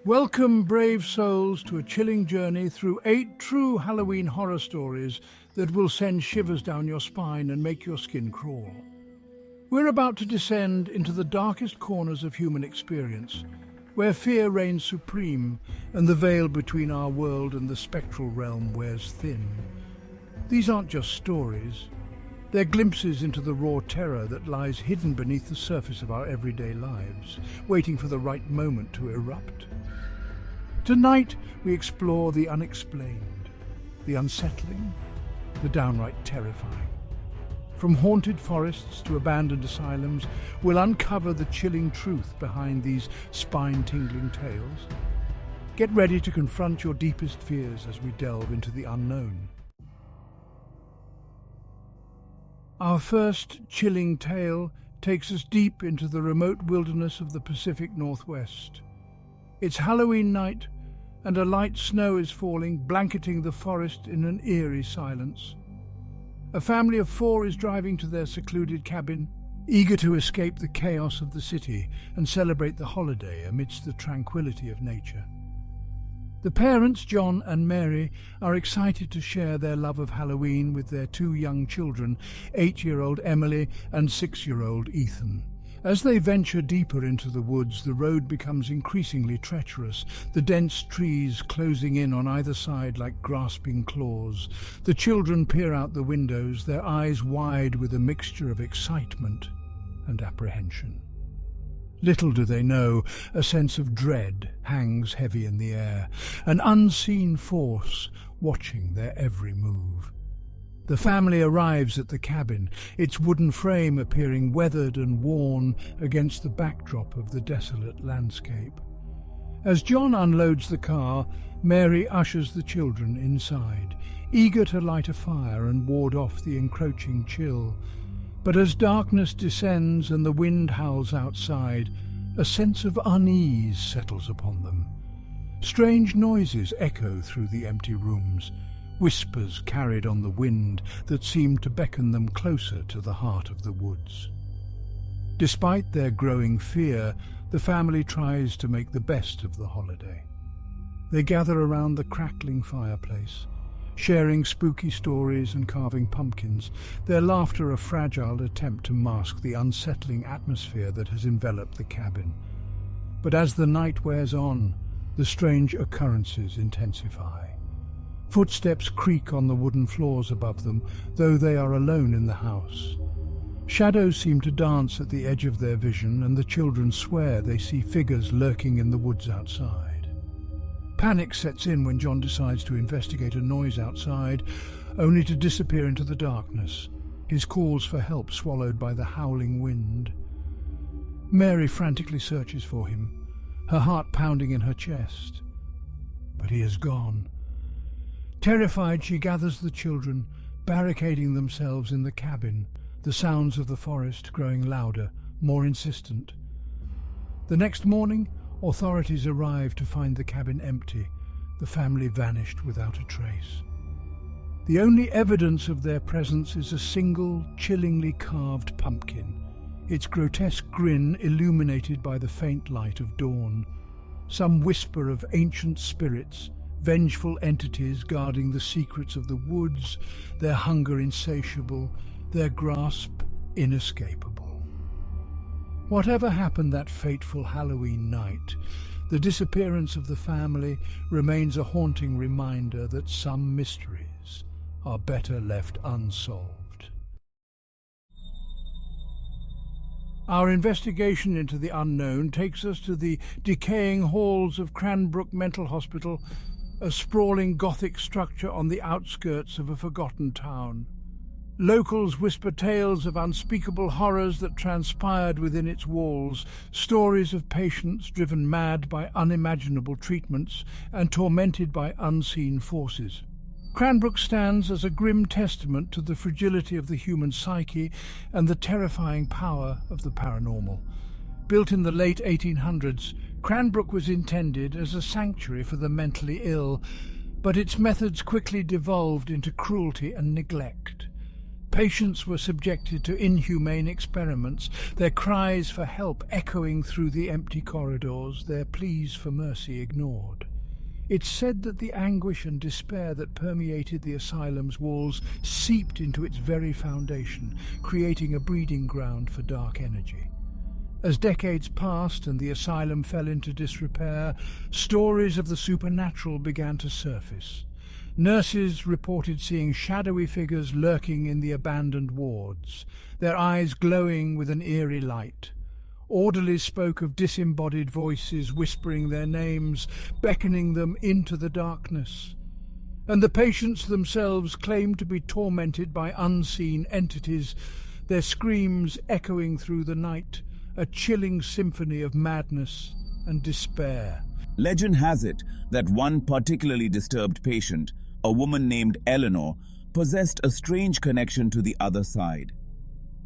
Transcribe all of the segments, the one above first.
Welcome, brave souls, to a chilling journey through 8 true Halloween horror stories that will send shivers down your spine and make your skin crawl. We're about to descend into the darkest corners of human experience, where fear reigns supreme and the veil between our world and the spectral realm wears thin. These aren't just stories. They're glimpses into the raw terror that lies hidden beneath the surface of our everyday lives, waiting for the right moment to erupt. Tonight, we explore the unexplained, the unsettling, the downright terrifying. From haunted forests to abandoned asylums, we'll uncover the chilling truth behind these spine-tingling tales. Get ready to confront your deepest fears as we delve into the unknown. Our first chilling tale takes us deep into the remote wilderness of the Pacific Northwest. It's Halloween night, and a light snow is falling, blanketing the forest in an eerie silence. A family of 4 is driving to their secluded cabin, eager to escape the chaos of the city and celebrate the holiday amidst the tranquility of nature. The parents, John and Mary, are excited to share their love of Halloween with their 2 young children, 8-year-old Emily and 6-year-old Ethan. As they venture deeper into the woods, the road becomes increasingly treacherous, the dense trees closing in on either side like grasping claws. The children peer out the windows, their eyes wide with a mixture of excitement and apprehension. Little do they know, a sense of dread hangs heavy in the air, an unseen force watching their every move. The family arrives at the cabin, its wooden frame appearing weathered and worn against the backdrop of the desolate landscape. As John unloads the car, Mary ushers the children inside, eager to light a fire and ward off the encroaching chill. But as darkness descends and the wind howls outside, a sense of unease settles upon them. Strange noises echo through the empty rooms, whispers carried on the wind that seem to beckon them closer to the heart of the woods. Despite their growing fear, the family tries to make the best of the holiday. They gather around the crackling fireplace, sharing spooky stories and carving pumpkins, their laughter a fragile attempt to mask the unsettling atmosphere that has enveloped the cabin. But as the night wears on, the strange occurrences intensify. Footsteps creak on the wooden floors above them, though they are alone in the house. Shadows seem to dance at the edge of their vision, and the children swear they see figures lurking in the woods outside. Panic sets in when John decides to investigate a noise outside, only to disappear into the darkness, his calls for help swallowed by the howling wind. Mary frantically searches for him, her heart pounding in her chest. But he is gone. Terrified, she gathers the children, barricading themselves in the cabin, the sounds of the forest growing louder, more insistent. The next morning, authorities arrive to find the cabin empty, the family vanished without a trace. The only evidence of their presence is a single, chillingly carved pumpkin, its grotesque grin illuminated by the faint light of dawn. Some whisper of ancient spirits, vengeful entities guarding the secrets of the woods, their hunger insatiable, their grasp inescapable. Whatever happened that fateful Halloween night, the disappearance of the family remains a haunting reminder that some mysteries are better left unsolved. Our investigation into the unknown takes us to the decaying halls of Cranbrook Mental Hospital, a sprawling Gothic structure on the outskirts of a forgotten town. Locals whisper tales of unspeakable horrors that transpired within its walls, stories of patients driven mad by unimaginable treatments and tormented by unseen forces. Cranbrook stands as a grim testament to the fragility of the human psyche and the terrifying power of the paranormal. Built in the late 1800s, Cranbrook was intended as a sanctuary for the mentally ill, but its methods quickly devolved into cruelty and neglect. Patients were subjected to inhumane experiments, their cries for help echoing through the empty corridors, their pleas for mercy ignored. It's said that the anguish and despair that permeated the asylum's walls seeped into its very foundation, creating a breeding ground for dark energy. As decades passed and the asylum fell into disrepair, stories of the supernatural began to surface. Nurses reported seeing shadowy figures lurking in the abandoned wards, their eyes glowing with an eerie light. Orderlies spoke of disembodied voices whispering their names, beckoning them into the darkness. And the patients themselves claimed to be tormented by unseen entities, their screams echoing through the night, a chilling symphony of madness and despair. Legend has it that one particularly disturbed patient, a woman named Eleanor, possessed a strange connection to the other side.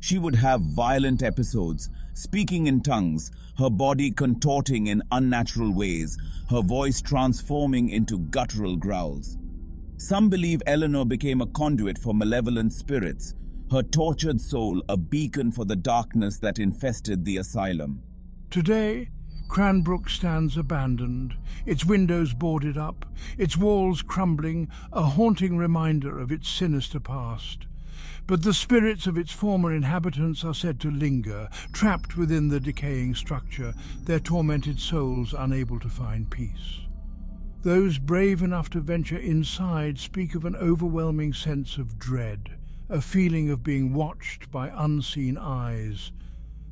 She would have violent episodes, speaking in tongues, her body contorting in unnatural ways, her voice transforming into guttural growls. Some believe Eleanor became a conduit for malevolent spirits, her tortured soul a beacon for the darkness that infested the asylum. Today, Cranbrook stands abandoned, its windows boarded up, its walls crumbling, a haunting reminder of its sinister past. But the spirits of its former inhabitants are said to linger, trapped within the decaying structure, their tormented souls unable to find peace. Those brave enough to venture inside speak of an overwhelming sense of dread, a feeling of being watched by unseen eyes.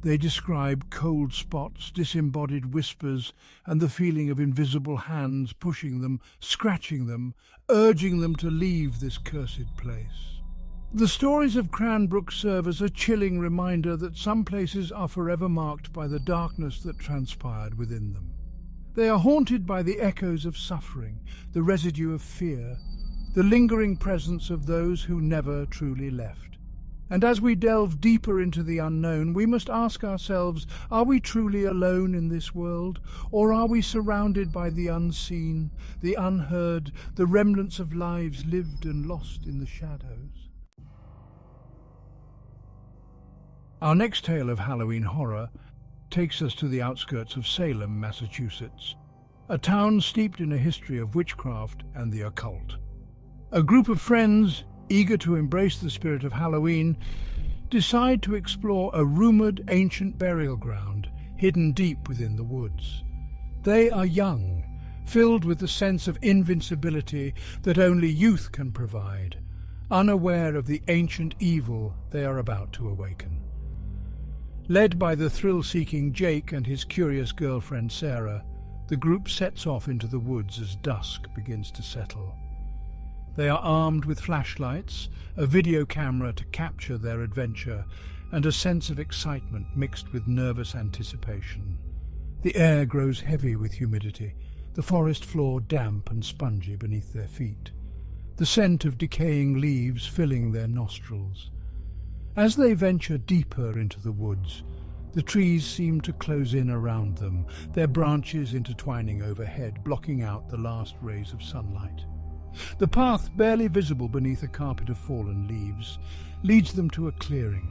They describe cold spots, disembodied whispers, and the feeling of invisible hands pushing them, scratching them, urging them to leave this cursed place. The stories of Cranbrook serve as a chilling reminder that some places are forever marked by the darkness that transpired within them. They are haunted by the echoes of suffering, the residue of fear, the lingering presence of those who never truly left. And as we delve deeper into the unknown, we must ask ourselves, are we truly alone in this world, or are we surrounded by the unseen, the unheard, the remnants of lives lived and lost in the shadows? Our next tale of Halloween horror takes us to the outskirts of Salem, Massachusetts, a town steeped in a history of witchcraft and the occult. A group of friends, eager to embrace the spirit of Halloween, decide to explore a rumored ancient burial ground hidden deep within the woods. They are young, filled with the sense of invincibility that only youth can provide, unaware of the ancient evil they are about to awaken. Led by the thrill-seeking Jake and his curious girlfriend Sarah, the group sets off into the woods as dusk begins to settle. They are armed with flashlights, a video camera to capture their adventure, and a sense of excitement mixed with nervous anticipation. The air grows heavy with humidity, the forest floor damp and spongy beneath their feet, the scent of decaying leaves filling their nostrils. As they venture deeper into the woods, the trees seem to close in around them, their branches intertwining overhead, blocking out the last rays of sunlight. The path, barely visible beneath a carpet of fallen leaves, leads them to a clearing,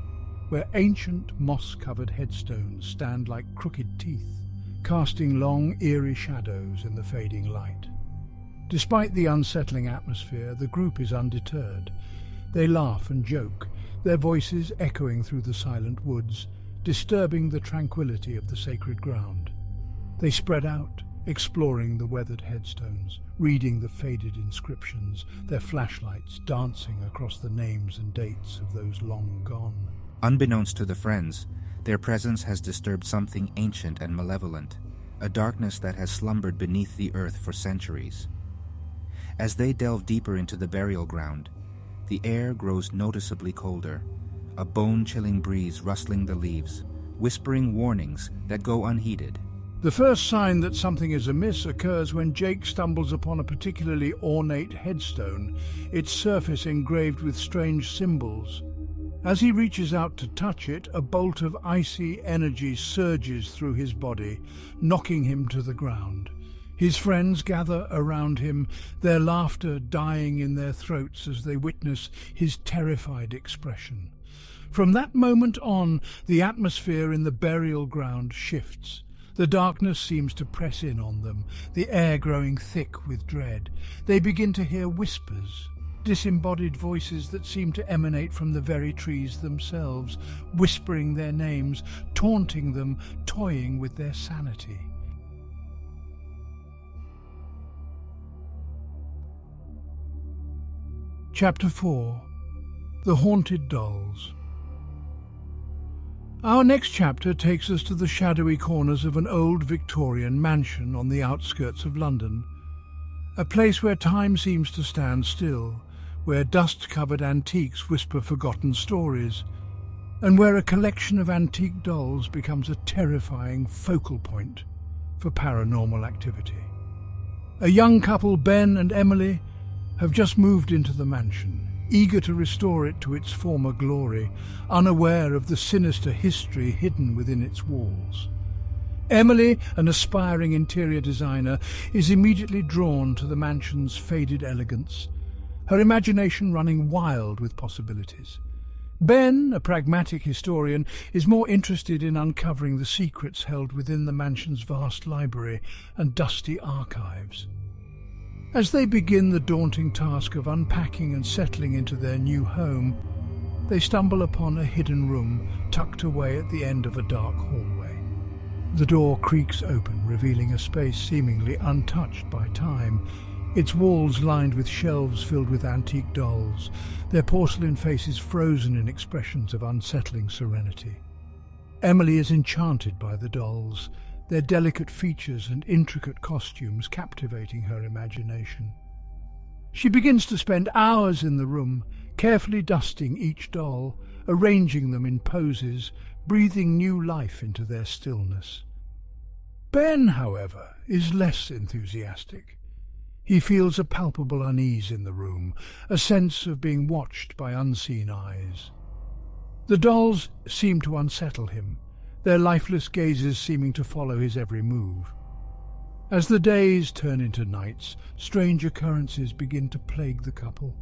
where ancient moss-covered headstones stand like crooked teeth, casting long, eerie shadows in the fading light. Despite the unsettling atmosphere, the group is undeterred. They laugh and joke, their voices echoing through the silent woods, disturbing the tranquility of the sacred ground. They spread out, exploring the weathered headstones, reading the faded inscriptions, their flashlights dancing across the names and dates of those long gone. Unbeknownst to the friends, their presence has disturbed something ancient and malevolent, a darkness that has slumbered beneath the earth for centuries. As they delve deeper into the burial ground, the air grows noticeably colder, a bone-chilling breeze rustling the leaves, whispering warnings that go unheeded. The first sign that something is amiss occurs when Jake stumbles upon a particularly ornate headstone, its surface engraved with strange symbols. As he reaches out to touch it, a bolt of icy energy surges through his body, knocking him to the ground. His friends gather around him, their laughter dying in their throats as they witness his terrified expression. From that moment on, the atmosphere in the burial ground shifts. The darkness seems to press in on them, the air growing thick with dread. They begin to hear whispers, disembodied voices that seem to emanate from the very trees themselves, whispering their names, taunting them, toying with their sanity. Chapter 4. The Haunted Dolls. Our next chapter takes us to the shadowy corners of an old Victorian mansion on the outskirts of London, a place where time seems to stand still, where dust-covered antiques whisper forgotten stories, and where a collection of antique dolls becomes a terrifying focal point for paranormal activity. A young couple, Ben and Emily, have just moved into the mansion, eager to restore it to its former glory, unaware of the sinister history hidden within its walls. Emily, an aspiring interior designer, is immediately drawn to the mansion's faded elegance, her imagination running wild with possibilities. Ben, a pragmatic historian, is more interested in uncovering the secrets held within the mansion's vast library and dusty archives. As they begin the daunting task of unpacking and settling into their new home, they stumble upon a hidden room tucked away at the end of a dark hallway. The door creaks open, revealing a space seemingly untouched by time, its walls lined with shelves filled with antique dolls, their porcelain faces frozen in expressions of unsettling serenity. Emily is enchanted by the dolls, their delicate features and intricate costumes captivating her imagination. She begins to spend hours in the room, carefully dusting each doll, arranging them in poses, breathing new life into their stillness. Ben, however, is less enthusiastic. He feels a palpable unease in the room, a sense of being watched by unseen eyes. The dolls seem to unsettle him, their lifeless gazes seeming to follow his every move. As the days turn into nights, strange occurrences begin to plague the couple.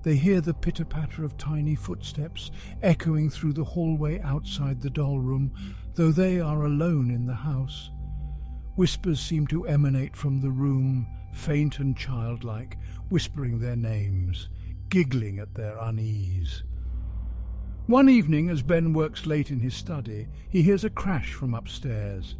They hear the pitter-patter of tiny footsteps echoing through the hallway outside the doll room, though they are alone in the house. Whispers seem to emanate from the room, faint and childlike, whispering their names, giggling at their unease. One evening, as Ben works late in his study, he hears a crash from upstairs.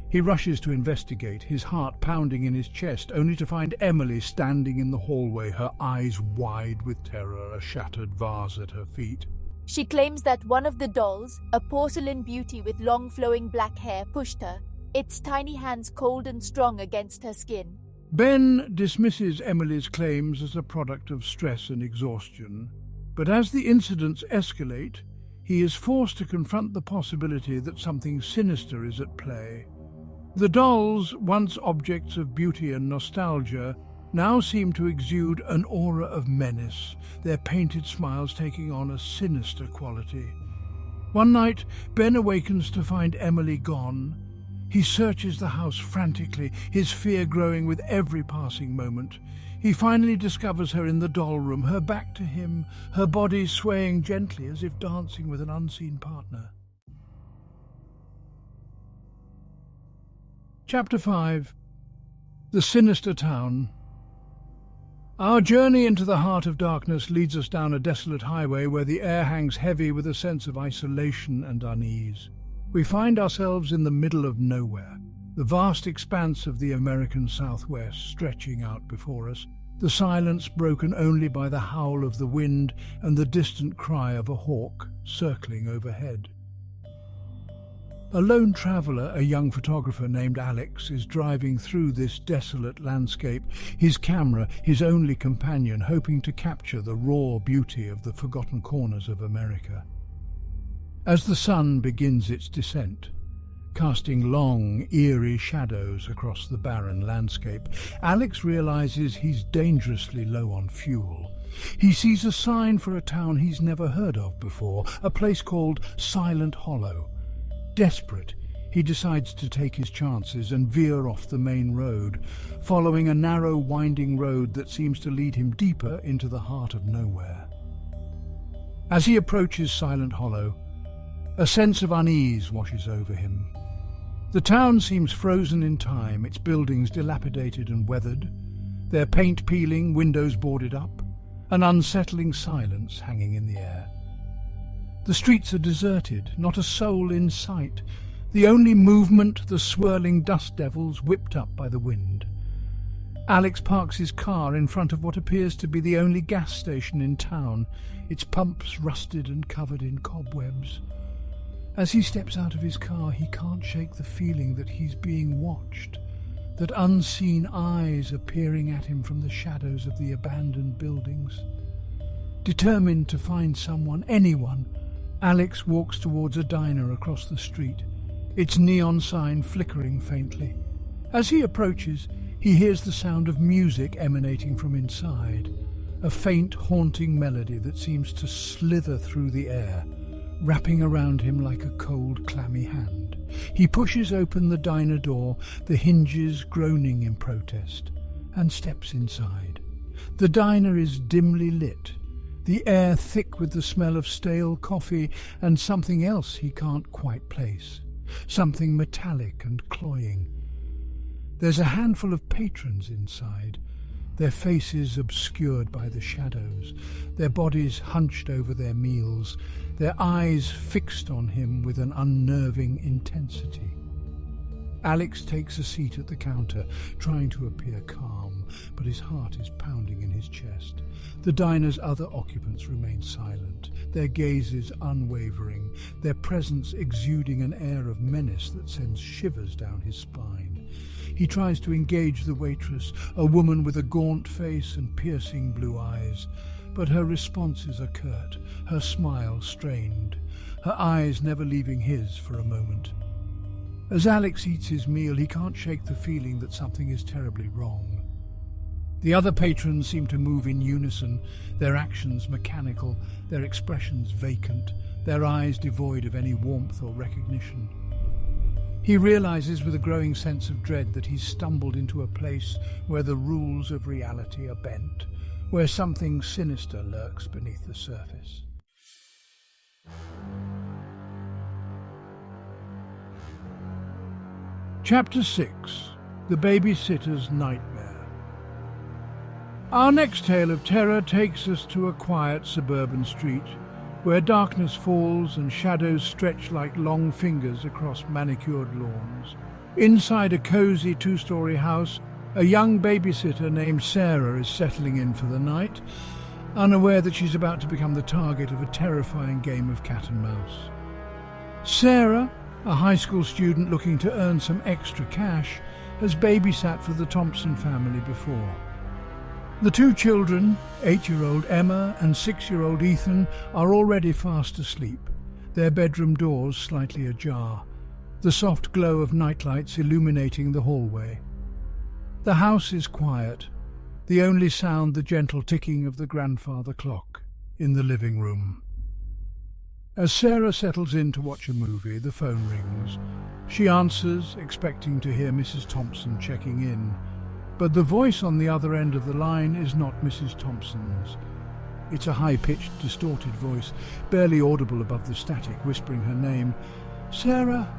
He rushes to investigate, his heart pounding in his chest, only to find Emily standing in the hallway, her eyes wide with terror, a shattered vase at her feet. She claims that one of the dolls, a porcelain beauty with long flowing black hair, pushed her, its tiny hands cold and strong against her skin. Ben dismisses Emily's claims as a product of stress and exhaustion, but as the incidents escalate, he is forced to confront the possibility that something sinister is at play. The dolls, once objects of beauty and nostalgia, now seem to exude an aura of menace, their painted smiles taking on a sinister quality. One night, Ben awakens to find Emily gone. He searches the house frantically, his fear growing with every passing moment. He finally discovers her in the doll room, her back to him, her body swaying gently as if dancing with an unseen partner. Chapter 5. The Sinister Town. Our journey into the heart of darkness leads us down a desolate highway where the air hangs heavy with a sense of isolation and unease. We find ourselves in the middle of nowhere, the vast expanse of the American Southwest stretching out before us, the silence broken only by the howl of the wind and the distant cry of a hawk circling overhead. A lone traveller, a young photographer named Alex, is driving through this desolate landscape, his camera his only companion, hoping to capture the raw beauty of the forgotten corners of America. As the sun begins its descent, casting long, eerie shadows across the barren landscape, Alex realizes he's dangerously low on fuel. He sees a sign for a town he's never heard of before, a place called Silent Hollow. Desperate, He decides to take his chances and veer off the main road, following a narrow, winding road that seems to lead him deeper into the heart of nowhere. As he approaches Silent Hollow, a sense of unease washes over him. The town seems frozen in time, its buildings dilapidated and weathered, their paint peeling, windows boarded up, an unsettling silence hanging in the air. The streets are deserted, not a soul in sight. The only movement, the swirling dust devils whipped up by the wind. Alex parks his car in front of what appears to be the only gas station in town, its pumps rusted and covered in cobwebs. As he steps out of his car, he can't shake the feeling that he's being watched, that unseen eyes are peering at him from the shadows of the abandoned buildings. Determined to find someone, anyone, Alex walks towards a diner across the street, its neon sign flickering faintly. As he approaches, he hears the sound of music emanating from inside, a faint, haunting melody that seems to slither through the air, wrapping around him like a cold, clammy hand. He pushes open the diner door, the hinges groaning in protest, and steps inside. The diner is dimly lit, the air thick with the smell of stale coffee and something else he can't quite place, something metallic and cloying. There's a handful of patrons inside, their faces obscured by the shadows, their bodies hunched over their meals, their eyes fixed on him with an unnerving intensity. Alex takes a seat at the counter, trying to appear calm, but his heart is pounding in his chest. The diner's other occupants remain silent, their gazes unwavering, their presence exuding an air of menace that sends shivers down his spine. He tries to engage the waitress, a woman with a gaunt face and piercing blue eyes, but her responses are curt, her smile strained, her eyes never leaving his for a moment. As Alex eats his meal, he can't shake the feeling that something is terribly wrong. The other patrons seem to move in unison, their actions mechanical, their expressions vacant, their eyes devoid of any warmth or recognition. He realizes with a growing sense of dread that he's stumbled into a place where the rules of reality are bent, where something sinister lurks beneath the surface. Chapter 6. The Babysitter's Nightmare. Our next tale of terror takes us to a quiet suburban street, where darkness falls and shadows stretch like long fingers across manicured lawns. Inside a cozy two-story house, a young babysitter named Sarah is settling in for the night, unaware that she's about to become the target of a terrifying game of cat and mouse. Sarah, a high school student looking to earn some extra cash, has babysat for the Thompson family before. The two children, 8-year-old Emma and 6-year-old Ethan, are already fast asleep, their bedroom doors slightly ajar, the soft glow of nightlights illuminating the hallway. The house is quiet, the only sound the gentle ticking of the grandfather clock in the living room. As Sarah settles in to watch a movie, the phone rings. She answers, expecting to hear Mrs. Thompson checking in. But the voice on the other end of the line is not Mrs. Thompson's. It's a high-pitched, distorted voice, barely audible above the static, whispering her name. Sarah,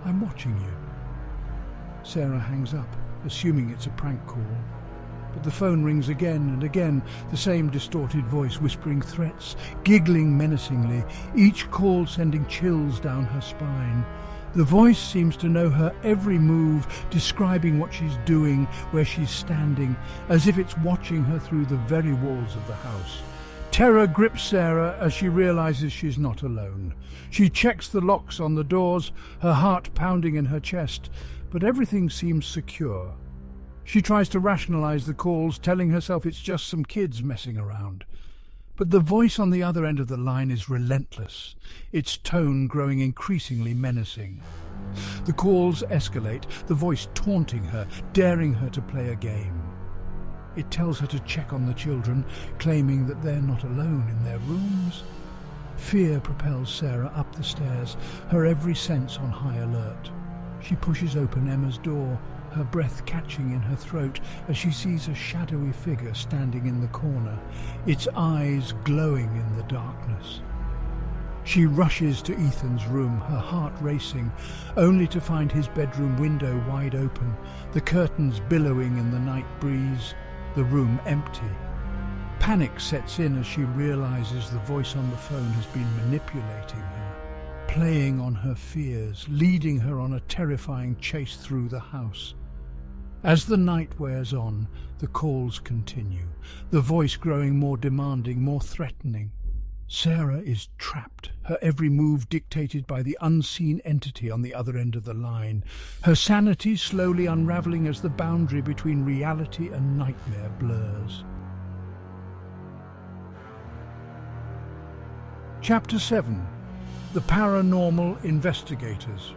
I'm watching you. Sarah hangs up, assuming it's a prank call. But the phone rings again and again, the same distorted voice whispering threats, giggling menacingly, each call sending chills down her spine. The voice seems to know her every move, describing what she's doing, where she's standing, as if it's watching her through the very walls of the house. Terror grips Sarah as she realizes she's not alone. She checks the locks on the doors, her heart pounding in her chest, but everything seems secure. She tries to rationalize the calls, telling herself it's just some kids messing around. But the voice on the other end of the line is relentless, its tone growing increasingly menacing. The calls escalate, the voice taunting her, daring her to play a game. It tells her to check on the children, claiming that they're not alone in their rooms. Fear propels Sarah up the stairs, her every sense on high alert. She pushes open Emma's door, her breath catching in her throat as she sees a shadowy figure standing in the corner, its eyes glowing in the darkness. She rushes to Ethan's room, her heart racing, only to find his bedroom window wide open, the curtains billowing in the night breeze, the room empty. Panic sets in as she realizes the voice on the phone has been manipulating her, playing on her fears, leading her on a terrifying chase through the house. As the night wears on, the calls continue, the voice growing more demanding, more threatening. Sarah is trapped, her every move dictated by the unseen entity on the other end of the line, her sanity slowly unraveling as the boundary between reality and nightmare blurs. Chapter 7. The Paranormal Investigators.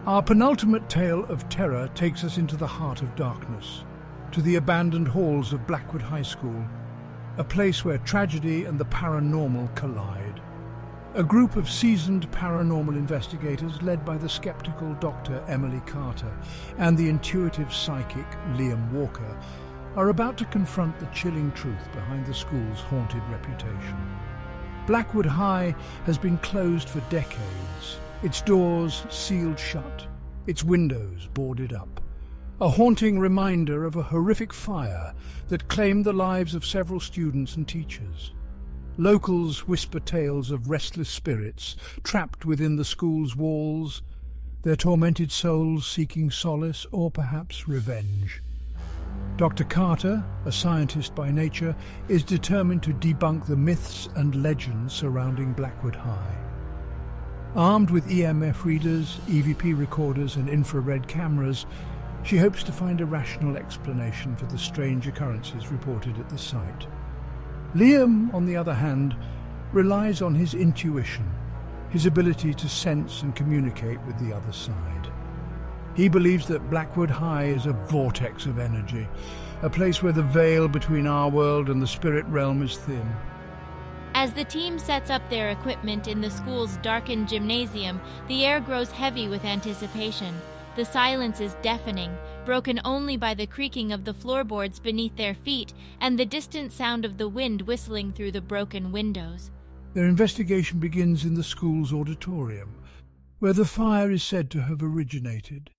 Our penultimate tale of terror takes us into the heart of darkness, to the abandoned halls of Blackwood High School, a place where tragedy and the paranormal collide. A group of seasoned paranormal investigators led by the skeptical Dr. Emily Carter and the intuitive psychic Liam Walker are about to confront the chilling truth behind the school's haunted reputation. Blackwood High has been closed for decades, its doors sealed shut, its windows boarded up. A haunting reminder of a horrific fire that claimed the lives of several students and teachers. Locals whisper tales of restless spirits trapped within the school's walls, their tormented souls seeking solace or perhaps revenge. Dr. Carter, a scientist by nature, is determined to debunk the myths and legends surrounding Blackwood High. Armed with EMF readers, EVP recorders and infrared cameras, she hopes to find a rational explanation for the strange occurrences reported at the site. Liam, on the other hand, relies on his intuition, his ability to sense and communicate with the other side. He believes that Blackwood High is a vortex of energy, a place where the veil between our world and the spirit realm is thin. As the team sets up their equipment in the school's darkened gymnasium, the air grows heavy with anticipation. The silence is deafening, broken only by the creaking of the floorboards beneath their feet and the distant sound of the wind whistling through the broken windows. Their investigation begins in the school's auditorium, where the fire is said to have originated.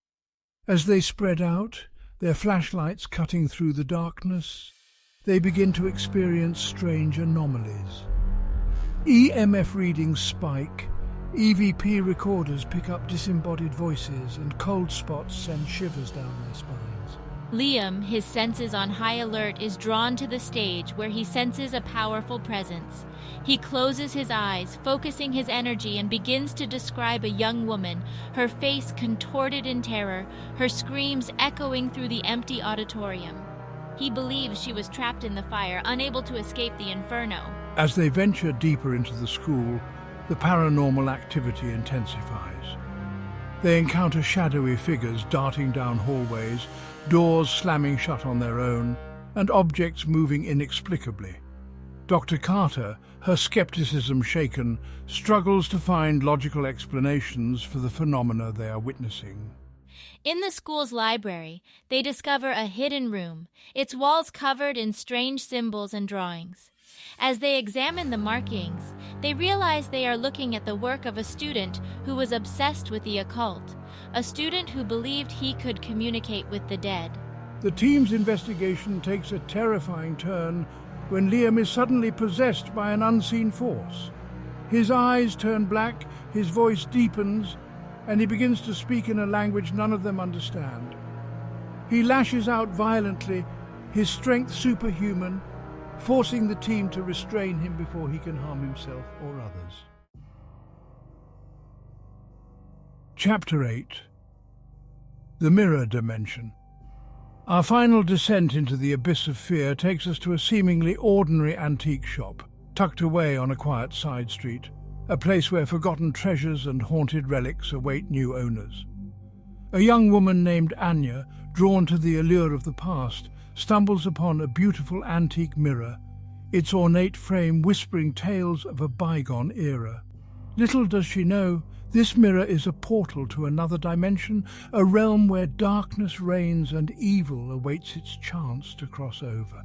As they spread out, their flashlights cutting through the darkness, they begin to experience strange anomalies. EMF readings spike, EVP recorders pick up disembodied voices, and cold spots send shivers down their spines. Liam, his senses on high alert, is drawn to the stage where he senses a powerful presence. He closes his eyes, focusing his energy, and begins to describe a young woman, her face contorted in terror, her screams echoing through the empty auditorium. He believes she was trapped in the fire, unable to escape the inferno. As they venture deeper into the school, the paranormal activity intensifies. They encounter shadowy figures darting down hallways, doors slamming shut on their own, and objects moving inexplicably. Dr. Carter, her skepticism shaken, struggles to find logical explanations for the phenomena they are witnessing. In the school's library, they discover a hidden room, its walls covered in strange symbols and drawings. As they examine the markings, they realize they are looking at the work of a student who was obsessed with the occult, a student who believed he could communicate with the dead. The team's investigation takes a terrifying turn when Liam is suddenly possessed by an unseen force. His eyes turn black, his voice deepens, and he begins to speak in a language none of them understand. He lashes out violently, his strength superhuman, forcing the team to restrain him before he can harm himself or others. Chapter 8. The Mirror Dimension. Our final descent into the abyss of fear takes us to a seemingly ordinary antique shop, tucked away on a quiet side street, a place where forgotten treasures and haunted relics await new owners. A young woman named Anya, drawn to the allure of the past, stumbles upon a beautiful antique mirror, its ornate frame whispering tales of a bygone era. Little does she know, this mirror is a portal to another dimension, a realm where darkness reigns and evil awaits its chance to cross over.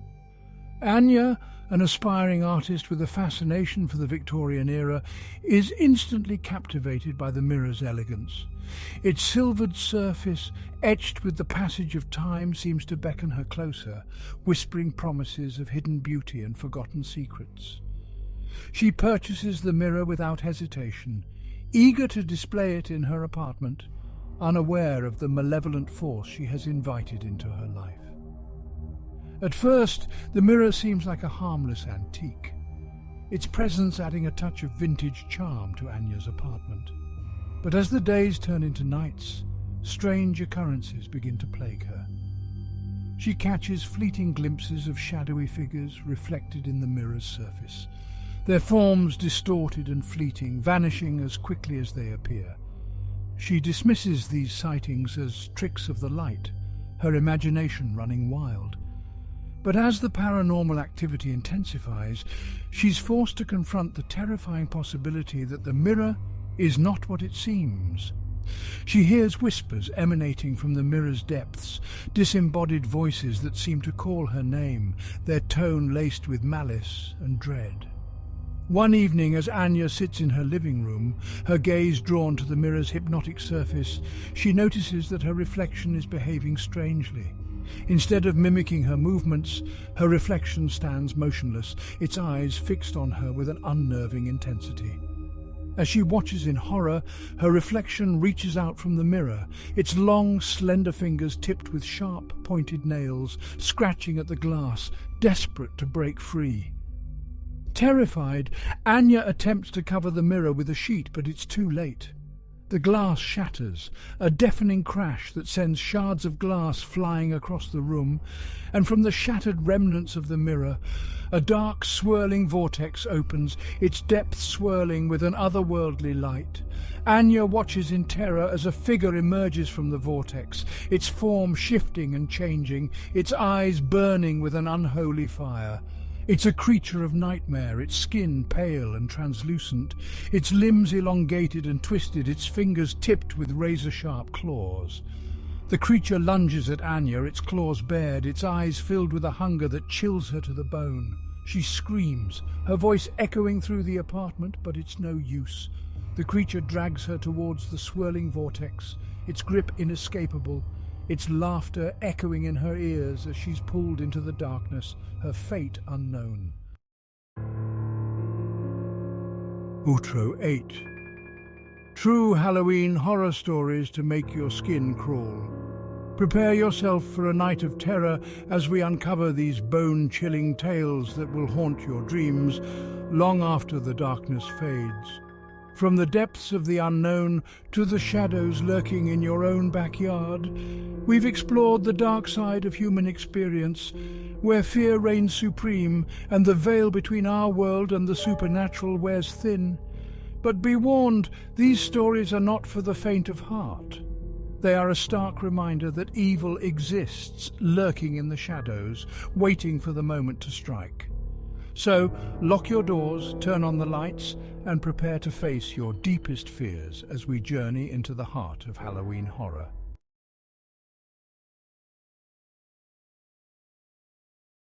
Anya, an aspiring artist with a fascination for the Victorian era, is instantly captivated by the mirror's elegance. Its silvered surface, etched with the passage of time, seems to beckon her closer, whispering promises of hidden beauty and forgotten secrets. She purchases the mirror without hesitation, eager to display it in her apartment, unaware of the malevolent force she has invited into her life. At first, the mirror seems like a harmless antique, its presence adding a touch of vintage charm to Anya's apartment. But as the days turn into nights, strange occurrences begin to plague her. She catches fleeting glimpses of shadowy figures reflected in the mirror's surface, their forms distorted and fleeting, vanishing as quickly as they appear. She dismisses these sightings as tricks of the light, her imagination running wild. But as the paranormal activity intensifies, she's forced to confront the terrifying possibility that the mirror is not what it seems. She hears whispers emanating from the mirror's depths, disembodied voices that seem to call her name, their tone laced with malice and dread. One evening, as Anya sits in her living room, her gaze drawn to the mirror's hypnotic surface, she notices that her reflection is behaving strangely. Instead of mimicking her movements, her reflection stands motionless, its eyes fixed on her with an unnerving intensity. As she watches in horror, her reflection reaches out from the mirror, its long, slender fingers tipped with sharp, pointed nails, scratching at the glass, desperate to break free. Terrified, Anya attempts to cover the mirror with a sheet, but it's too late. The glass shatters, a deafening crash that sends shards of glass flying across the room, and from the shattered remnants of the mirror, a dark, swirling vortex opens, its depths swirling with an otherworldly light. Anya watches in terror as a figure emerges from the vortex, its form shifting and changing, its eyes burning with an unholy fire. It's a creature of nightmare, its skin pale and translucent, its limbs elongated and twisted, its fingers tipped with razor-sharp claws. The creature lunges at Anya, its claws bared, its eyes filled with a hunger that chills her to the bone. She screams, her voice echoing through the apartment, but it's no use. The creature drags her towards the swirling vortex, its grip inescapable, its laughter echoing in her ears as she's pulled into the darkness, her fate unknown. Outro 8. True Halloween horror stories to make your skin crawl. Prepare yourself for a night of terror as we uncover these bone-chilling tales that will haunt your dreams long after the darkness fades. From the depths of the unknown to the shadows lurking in your own backyard, we've explored the dark side of human experience, where fear reigns supreme and the veil between our world and the supernatural wears thin. But be warned, these stories are not for the faint of heart. They are a stark reminder that evil exists, lurking in the shadows, waiting for the moment to strike. So, lock your doors, turn on the lights, and prepare to face your deepest fears as we journey into the heart of Halloween horror.